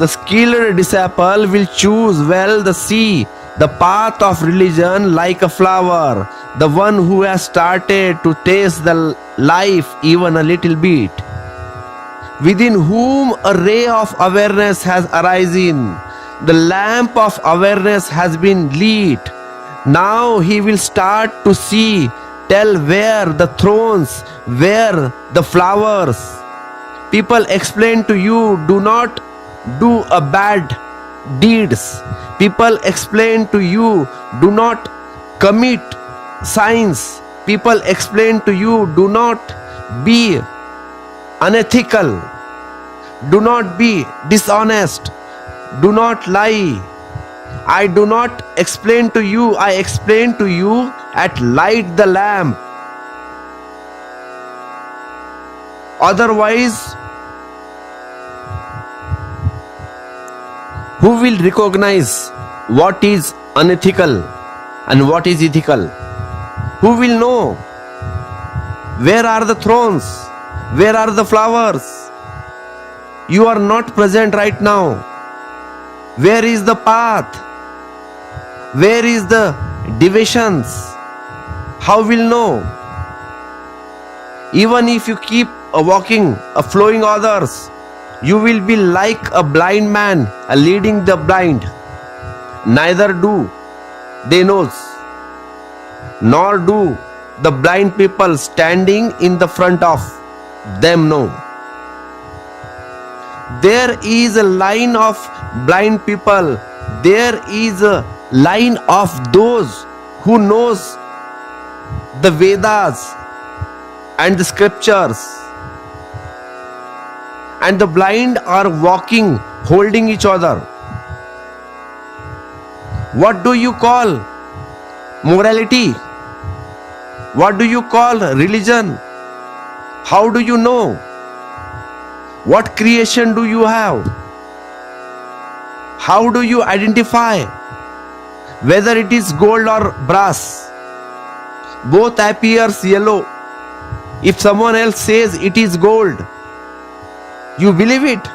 The skilled disciple will choose well the path of religion like a flower, the one who has started to taste the life even a little bit, within whom a ray of awareness has arisen. The lamp of awareness has been lit. Now he will start to see, tell where the thrones, where the flowers. People explain to you, do not do a bad deeds. People explain to you, do not commit sins. People explain to you, do not be unethical. Do not be dishonest. Do not lie. I do not explain to you, I explain to you at light the lamp. Otherwise, who will recognize what is unethical and what is ethical? Who will know? Where are the thrones? Where are the flowers? You are not present right now. Where is the path? Where is the divisions? How will know? Even if you keep walking, flowing others, you will be like a blind man leading the blind. Neither do they knows, nor do the blind people standing in the front of them know. There is a line of blind people. There is a line of those who knows the Vedas and the scriptures. And the blind are walking, holding each other. What do you call morality? What do you call religion? How do you know? What creation do you have? How do you identify whether it is gold or brass? Both appears yellow. If someone else says it is gold, you believe it.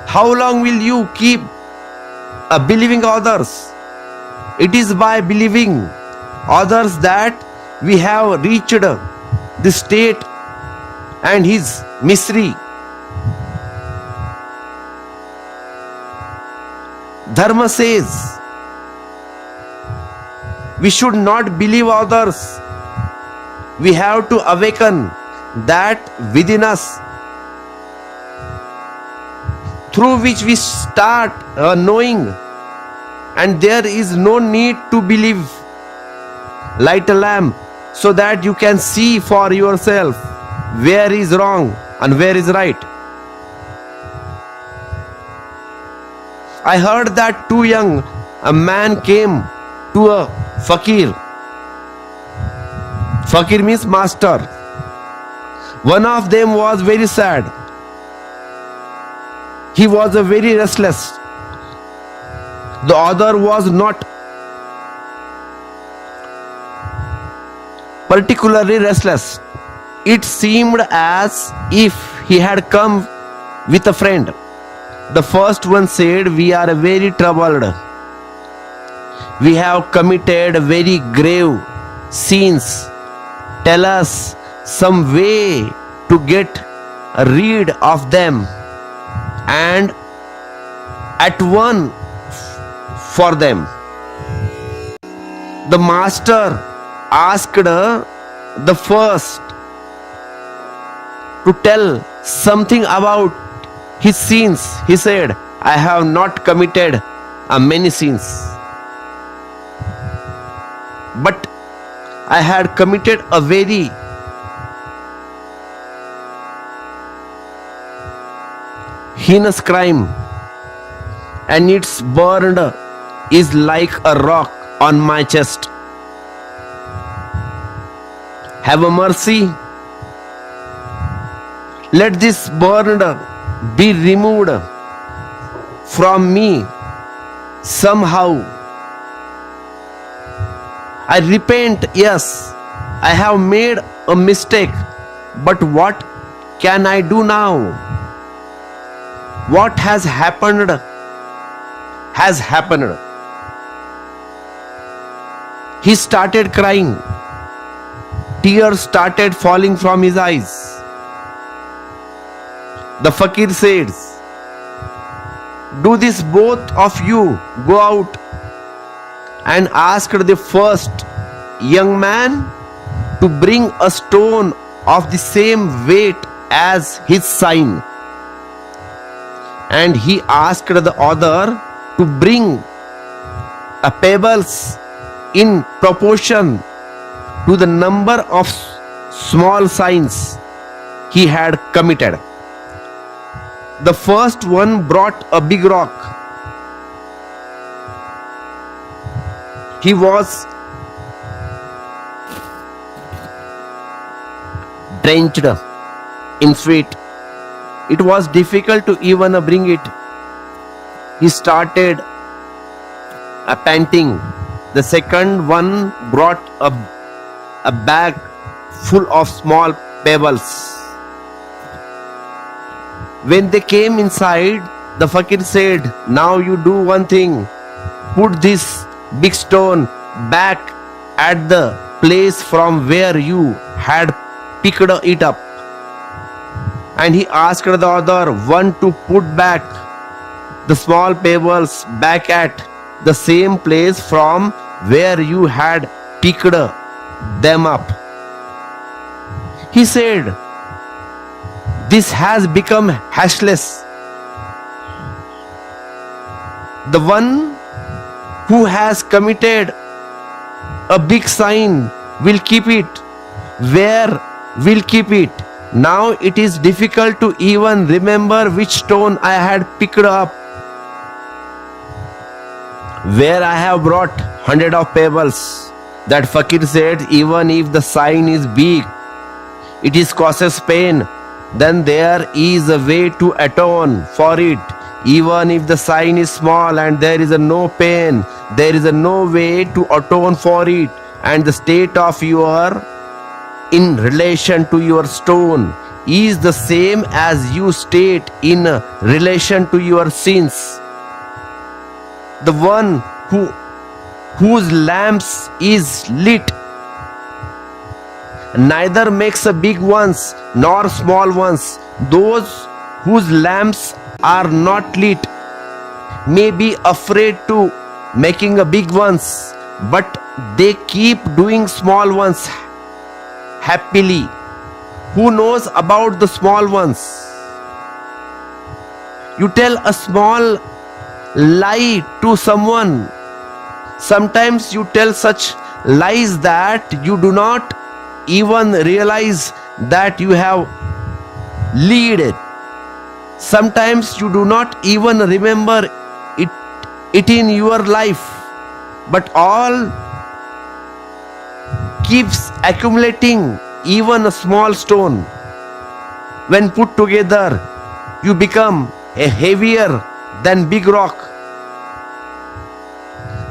How long will you keep believing others? It is by believing others that we have reached the state and his mystery. Dharma says we should not believe others. We have to awaken that within us, through which we start knowing, and there is no need to believe. Light a lamp so that you can see for yourself where is wrong and where is right. I heard that too young a man came to a fakir. Fakir means master. One of them was very sad. He was very restless. The other was not particularly restless. It seemed as if he had come with a friend. The first one said, "We are very troubled. We have committed very grave sins. Tell us some way to get rid of them and at one for them." The master asked the first to tell something about his sins. He said, "I have not committed many sins, but I had committed a very heinous crime, and its burden is like a rock on my chest. Have a mercy. Let this burden be removed from me somehow. I repent, yes, I have made a mistake, but what can I do now?" What has happened has happened. He started crying. Tears started falling from his eyes. The fakir says, "Do this, both of you go out and ask the first young man to bring a stone of the same weight as his sign." And he asked the other to bring a pebbles in proportion to the number of small signs he had committed. The first one brought a big rock. He was drenched in sweat. It was difficult to even bring it. He started panting. The second one brought a bag full of small pebbles. When they came inside, the fakir said, "Now you do one thing. Put this big stone back at the place from where you had picked it up." And he asked the other one to put back the small pebbles back at the same place from where you had picked them up. He said, "This has become hashless. The one who has committed a big sign will keep it. Where will keep it? Now it is difficult to even remember which stone I had picked up. Where I have brought 100 of pebbles." That fakir said, "Even if the sign is big, it is causes pain, then there is a way to atone for it. Even if the sign is small and there is no pain, there is no way to atone for it. And the state of your in relation to your stone is the same as you state in relation to your sins. The one whose lamps is lit neither makes a big ones nor small ones. Those whose lamps are not lit may be afraid to making a big ones, but they keep doing small ones happily. Who knows about the small ones? You tell a small lie to someone. Sometimes you tell such lies that you do not even realize that you have lied. Sometimes you do not even remember it in your life, but all keeps accumulating. Even a small stone, when put together, you become a heavier than big rock.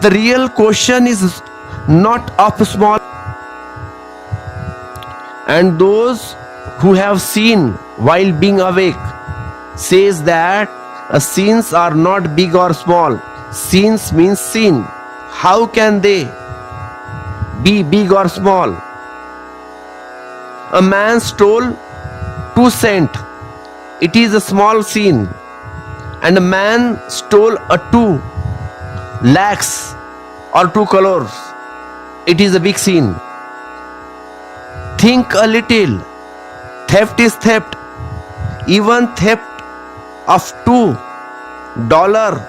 The real question is not of small. And those who have seen while being awake says that sins are not big or small. Sins means sin. How can they be big or small? A man stole 2 cents. It is a small sin. And a man stole a 2 lakhs or 2 crores. It is a big sin. Think a little. Theft is theft. Even theft of $2,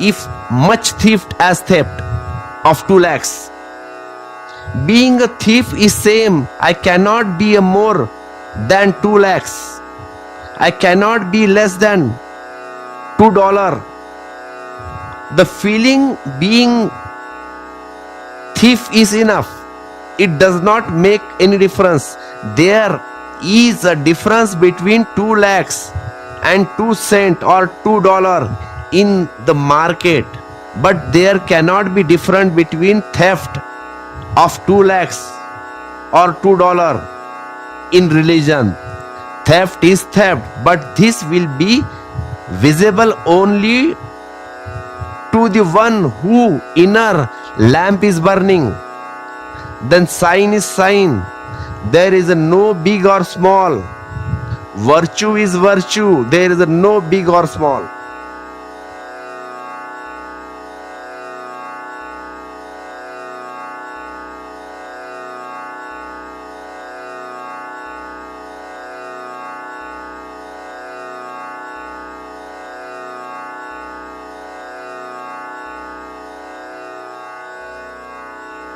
if much theft as theft of 2 lakhs. Being a thief is same. I cannot be a more than 2 lakhs. I cannot be less than $2. The feeling being thief is enough. It does not make any difference. There is a difference between 2 lakhs and 2 cents or $2 in the market, but there cannot be difference between theft of 2 lakhs or $2 in religion. Theft is theft, but this will be visible only to the one who inner lamp is burning. Then sign is sign. There is no big or small. Virtue is virtue. There is no big or small.